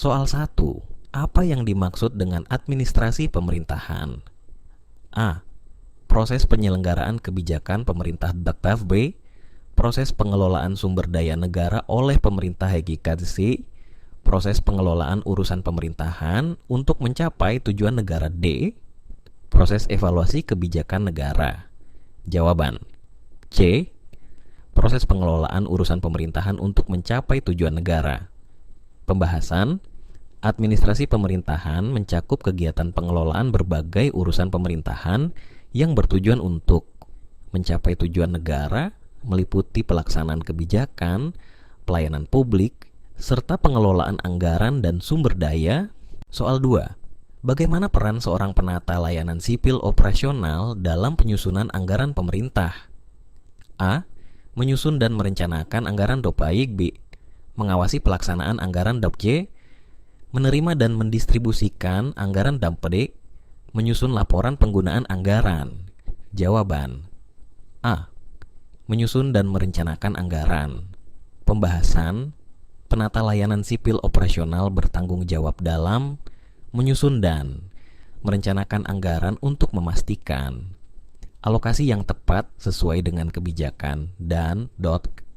Soal 1. Apa yang dimaksud dengan administrasi pemerintahan? A. Proses penyelenggaraan kebijakan pemerintah daerah. B. Proses pengelolaan sumber daya negara oleh pemerintah HGKC. Proses pengelolaan urusan pemerintahan untuk mencapai tujuan negara. D. Proses evaluasi kebijakan negara. Jawaban C. Proses pengelolaan urusan pemerintahan untuk mencapai tujuan negara. Pembahasan. Administrasi pemerintahan mencakup kegiatan pengelolaan berbagai urusan pemerintahan yang bertujuan untuk mencapai tujuan negara, meliputi pelaksanaan kebijakan, pelayanan publik, serta pengelolaan anggaran dan sumber daya. Soal 2. Bagaimana peran seorang penata layanan sipil operasional dalam penyusunan anggaran pemerintah? A. Menyusun dan merencanakan anggaran baik. B. Mengawasi pelaksanaan anggaran C. Menerima dan mendistribusikan anggaran D. Menyusun laporan penggunaan anggaran. Jawaban A. Menyusun dan merencanakan anggaran. Pembahasan. Penata layanan sipil operasional bertanggung jawab dalam menyusun dan merencanakan anggaran untuk memastikan alokasi yang tepat sesuai dengan kebijakan dan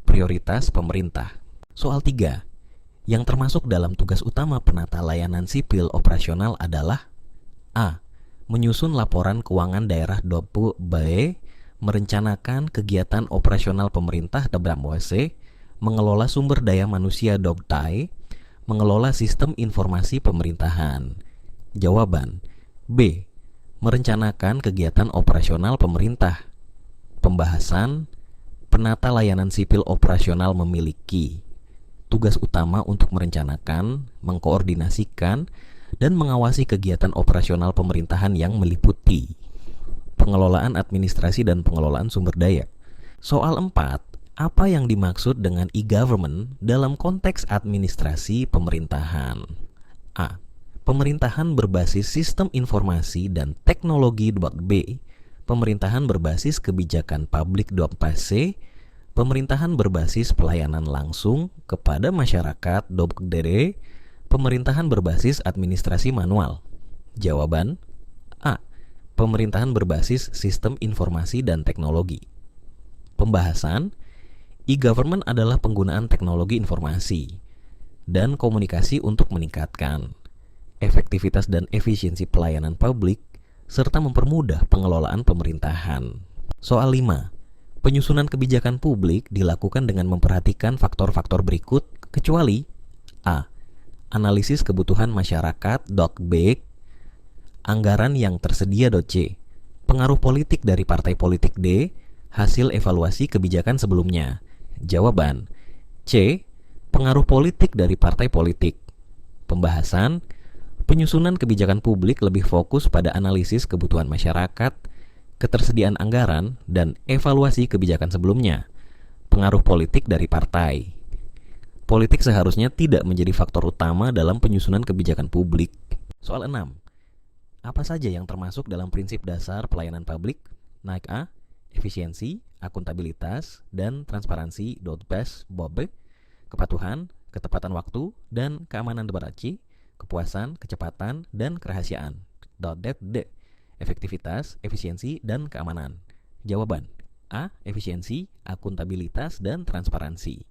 prioritas pemerintah. Soal 3. Yang termasuk dalam tugas utama penata layanan sipil operasional adalah A. Menyusun laporan keuangan daerah. B. Merencanakan kegiatan operasional pemerintah. C. Mengelola sumber daya manusia. T. Mengelola sistem informasi pemerintahan. Jawaban B. Merencanakan kegiatan operasional pemerintah. Pembahasan. Penata layanan sipil operasional memiliki tugas utama untuk merencanakan, mengkoordinasikan, dan mengawasi kegiatan operasional pemerintahan yang meliputi pengelolaan administrasi dan pengelolaan sumber daya. Soal 4. Apa yang dimaksud dengan e-government dalam konteks administrasi pemerintahan? A. Pemerintahan berbasis sistem informasi dan teknologi. B. Pemerintahan berbasis kebijakan publik. C. Pemerintahan berbasis pelayanan langsung kepada masyarakat. D. Pemerintahan berbasis administrasi manual. Jawaban A. Pemerintahan berbasis sistem informasi dan teknologi. Pembahasan. E-government adalah penggunaan teknologi informasi dan komunikasi untuk meningkatkan efektivitas dan efisiensi pelayanan publik serta mempermudah pengelolaan pemerintahan. Soal 5. Penyusunan kebijakan publik dilakukan dengan memperhatikan faktor-faktor berikut kecuali A. Analisis kebutuhan masyarakat. B. Anggaran yang tersedia. C. Pengaruh politik dari partai politik. D. Hasil evaluasi kebijakan sebelumnya. Jawaban C. Pengaruh politik dari partai politik. Pembahasan. Penyusunan kebijakan publik lebih fokus pada analisis kebutuhan masyarakat, ketersediaan anggaran, dan evaluasi kebijakan sebelumnya. Pengaruh politik dari partai. Politik seharusnya tidak menjadi faktor utama dalam penyusunan kebijakan publik. Soal 6. Apa saja yang termasuk dalam prinsip dasar pelayanan publik? Naik A. Efisiensi, akuntabilitas, dan transparansi. B. Kepatuhan, ketepatan waktu, dan keamanan. C. Kepuasan, kecepatan, dan kerahasiaan. D. Efektivitas, efisiensi, dan keamanan. Jawaban A. Efisiensi, akuntabilitas, dan transparansi.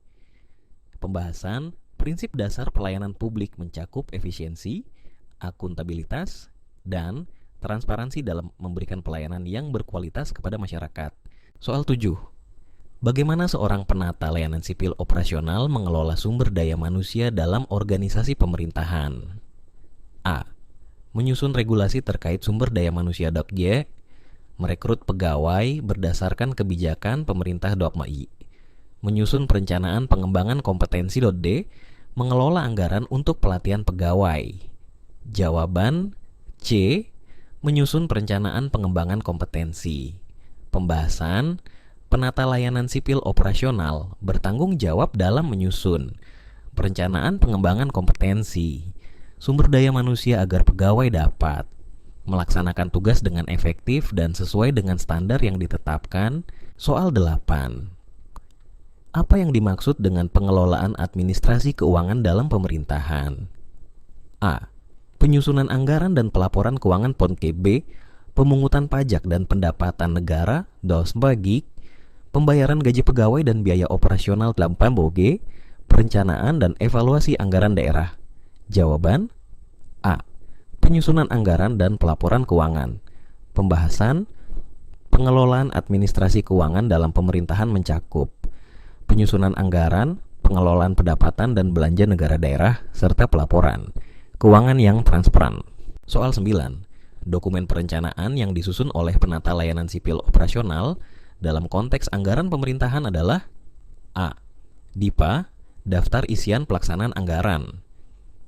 Pembahasan. Prinsip dasar pelayanan publik mencakup efisiensi, akuntabilitas, dan transparansi dalam memberikan pelayanan yang berkualitas kepada masyarakat. Soal 7. Bagaimana seorang penata layanan sipil operasional mengelola sumber daya manusia dalam organisasi pemerintahan? A. Menyusun regulasi terkait sumber daya manusia. G. Merekrut pegawai berdasarkan kebijakan pemerintah. I. Menyusun perencanaan pengembangan kompetensi. D. Mengelola anggaran untuk pelatihan pegawai. Jawaban C. Menyusun perencanaan pengembangan kompetensi. Pembahasan. Penata layanan sipil operasional bertanggung jawab dalam menyusun perencanaan pengembangan kompetensi sumber daya manusia agar pegawai dapat melaksanakan tugas dengan efektif dan sesuai dengan standar yang ditetapkan. Soal 8. Apa yang dimaksud dengan pengelolaan administrasi keuangan dalam pemerintahan? A. Penyusunan anggaran dan pelaporan keuangan PONKE. B. Pemungutan pajak dan pendapatan negara. Dos bagi pembayaran gaji pegawai dan biaya operasional dalam PAMBOG. Perencanaan dan evaluasi anggaran daerah. Jawaban A. Penyusunan anggaran dan pelaporan keuangan. Pembahasan pengelolaan administrasi keuangan dalam pemerintahan mencakup penyusunan anggaran, pengelolaan pendapatan dan belanja negara daerah, serta pelaporan keuangan yang transparan. Soal 9. Dokumen perencanaan yang disusun oleh penata layanan sipil operasional dalam konteks anggaran pemerintahan adalah A. DIPA, Daftar Isian Pelaksanaan Anggaran.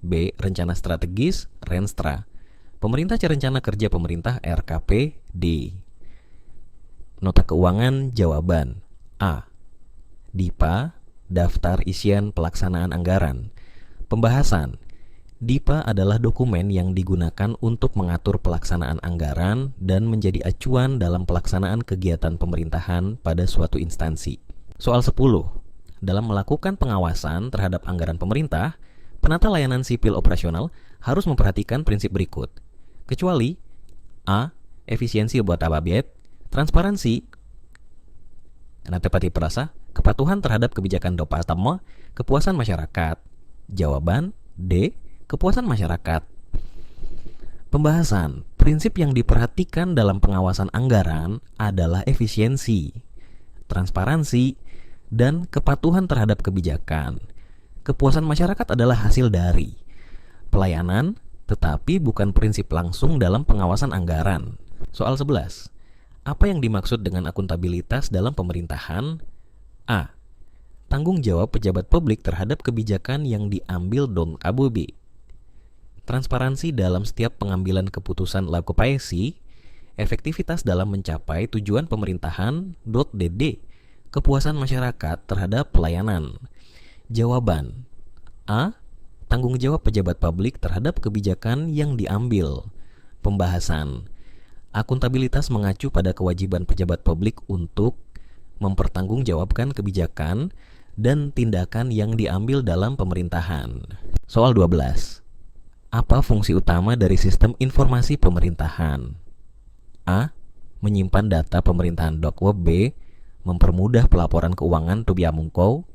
B. Rencana Strategis, Renstra. Pemerintah Rencana Kerja Pemerintah, RKP. D. Nota keuangan. Jawaban A. DIPA, Daftar Isian Pelaksanaan Anggaran. Pembahasan. DIPA adalah dokumen yang digunakan untuk mengatur pelaksanaan anggaran dan menjadi acuan dalam pelaksanaan kegiatan pemerintahan pada suatu instansi. Soal 10. Dalam melakukan pengawasan terhadap anggaran pemerintah, penata layanan sipil operasional harus memperhatikan prinsip berikut. Kecuali A. Efisiensi buat ababiet, transparansi, natepati perasa, kepatuhan terhadap kebijakan departemen, kepuasan masyarakat. Jawaban D. Kepuasan masyarakat. Pembahasan. Prinsip yang diperhatikan dalam pengawasan anggaran adalah efisiensi, transparansi, dan kepatuhan terhadap kebijakan. Kepuasan masyarakat adalah hasil dari pelayanan, tetapi bukan prinsip langsung dalam pengawasan anggaran. Soal 11. Apa yang dimaksud dengan akuntabilitas dalam pemerintahan? A. Tanggung jawab pejabat publik terhadap kebijakan yang diambil dong ABB. Transparansi dalam setiap pengambilan keputusan lakopaisi, efektivitas dalam mencapai tujuan pemerintahan. DD. Kepuasan masyarakat terhadap pelayanan. Jawaban A. Tanggung jawab pejabat publik terhadap kebijakan yang diambil. Pembahasan. Akuntabilitas mengacu pada kewajiban pejabat publik untuk mempertanggungjawabkan kebijakan dan tindakan yang diambil dalam pemerintahan. Soal 12. Apa fungsi utama dari sistem informasi pemerintahan? A. Menyimpan data pemerintahan Dokweb. B. Mempermudah pelaporan keuangan Tubiamungko.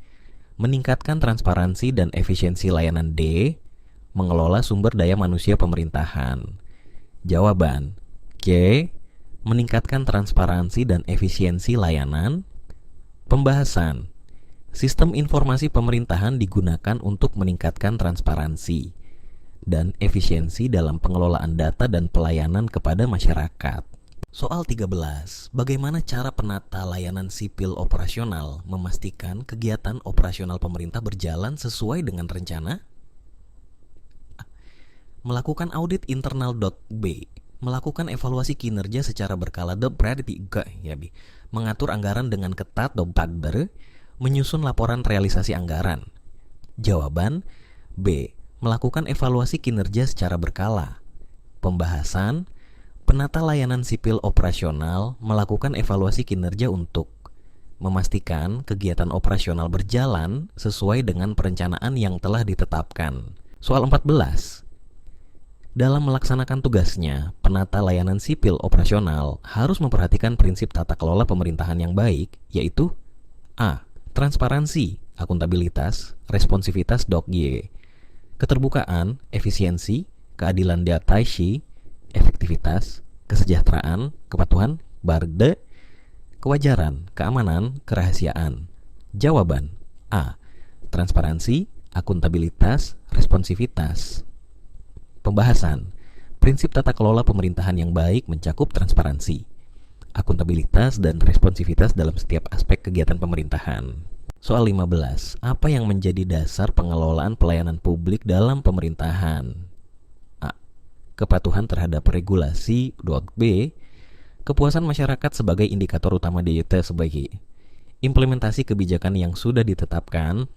Meningkatkan transparansi dan efisiensi layanan. D. Mengelola sumber daya manusia pemerintahan. Jawaban C. Meningkatkan transparansi dan efisiensi layanan. Pembahasan. Sistem informasi pemerintahan digunakan untuk meningkatkan transparansi dan efisiensi dalam pengelolaan data dan pelayanan kepada masyarakat. Soal 13. Bagaimana cara penata layanan sipil operasional memastikan kegiatan operasional pemerintah berjalan sesuai dengan rencana? Melakukan audit internal. B. Melakukan evaluasi kinerja secara berkala. Mengatur anggaran dengan ketat. Menyusun laporan realisasi anggaran. Jawaban B. Melakukan evaluasi kinerja secara berkala. Pembahasan. Penata layanan sipil operasional melakukan evaluasi kinerja untuk memastikan kegiatan operasional berjalan sesuai dengan perencanaan yang telah ditetapkan. Soal 14. Dalam melaksanakan tugasnya, penata layanan sipil operasional harus memperhatikan prinsip tata kelola pemerintahan yang baik, yaitu A. Transparansi, akuntabilitas, responsivitas. Y. Keterbukaan, efisiensi, keadilan data, efektivitas, kesejahteraan, kepatuhan. D. Kewajaran, keamanan, kerahasiaan. Jawaban A. Transparansi, akuntabilitas, responsivitas. Pembahasan. Prinsip tata kelola pemerintahan yang baik mencakup transparansi, akuntabilitas, dan responsivitas dalam setiap aspek kegiatan pemerintahan. Soal 15. Apa yang menjadi dasar pengelolaan pelayanan publik dalam pemerintahan? A. Kepatuhan terhadap regulasi. B. Kepuasan masyarakat sebagai indikator utama DYT sebagai implementasi kebijakan yang sudah ditetapkan.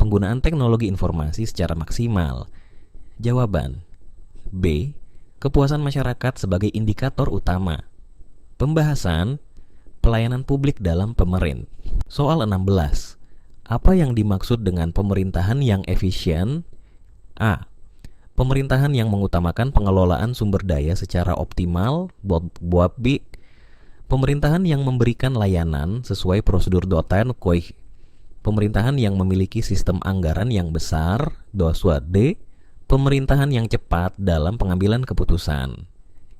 Penggunaan teknologi informasi secara maksimal. Jawaban B. Kepuasan masyarakat sebagai indikator utama. Pembahasan pelayanan publik dalam pemerintah. Soal 16. Apa yang dimaksud dengan pemerintahan yang efisien? A. Pemerintahan yang mengutamakan pengelolaan sumber daya secara optimal. Buat B. Pemerintahan yang memberikan layanan sesuai prosedur doten koi. Pemerintahan yang memiliki sistem anggaran yang besar. D. Pemerintahan yang cepat dalam pengambilan keputusan.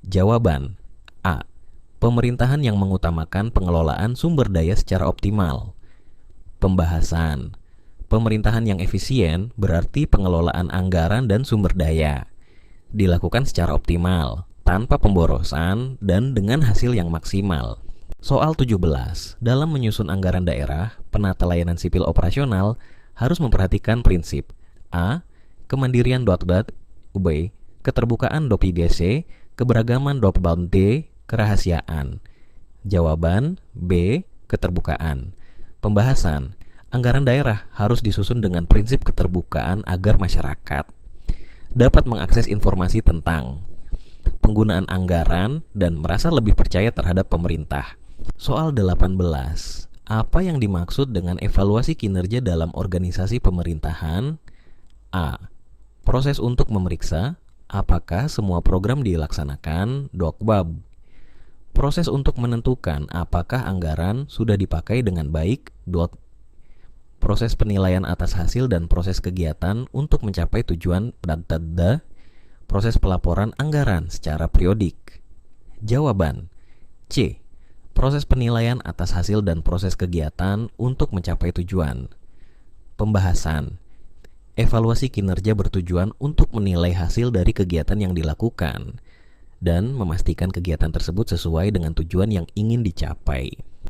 Jawaban A. Pemerintahan yang mengutamakan pengelolaan sumber daya secara optimal. Pembahasan. Pemerintahan yang efisien berarti pengelolaan anggaran dan sumber daya dilakukan secara optimal, tanpa pemborosan, dan dengan hasil yang maksimal. Soal 17. Dalam menyusun anggaran daerah, penata layanan sipil operasional harus memperhatikan prinsip A. Kemandirian UB, keterbukaan IDC, keberagaman D, kerahasiaan. Jawaban B. Keterbukaan. Pembahasan. Anggaran daerah harus disusun dengan prinsip keterbukaan agar masyarakat dapat mengakses informasi tentang penggunaan anggaran dan merasa lebih percaya terhadap pemerintah. Soal 18. Apa yang dimaksud dengan evaluasi kinerja dalam organisasi pemerintahan? A. Proses untuk memeriksa apakah semua program dilaksanakan. Bab. Proses untuk menentukan apakah anggaran sudah dipakai dengan baik. Proses penilaian atas hasil dan proses kegiatan untuk mencapai tujuan. Proses pelaporan anggaran secara periodik. Jawaban C. Proses penilaian atas hasil dan proses kegiatan untuk mencapai tujuan. Pembahasan. Evaluasi kinerja bertujuan untuk menilai hasil dari kegiatan yang dilakukan dan memastikan kegiatan tersebut sesuai dengan tujuan yang ingin dicapai.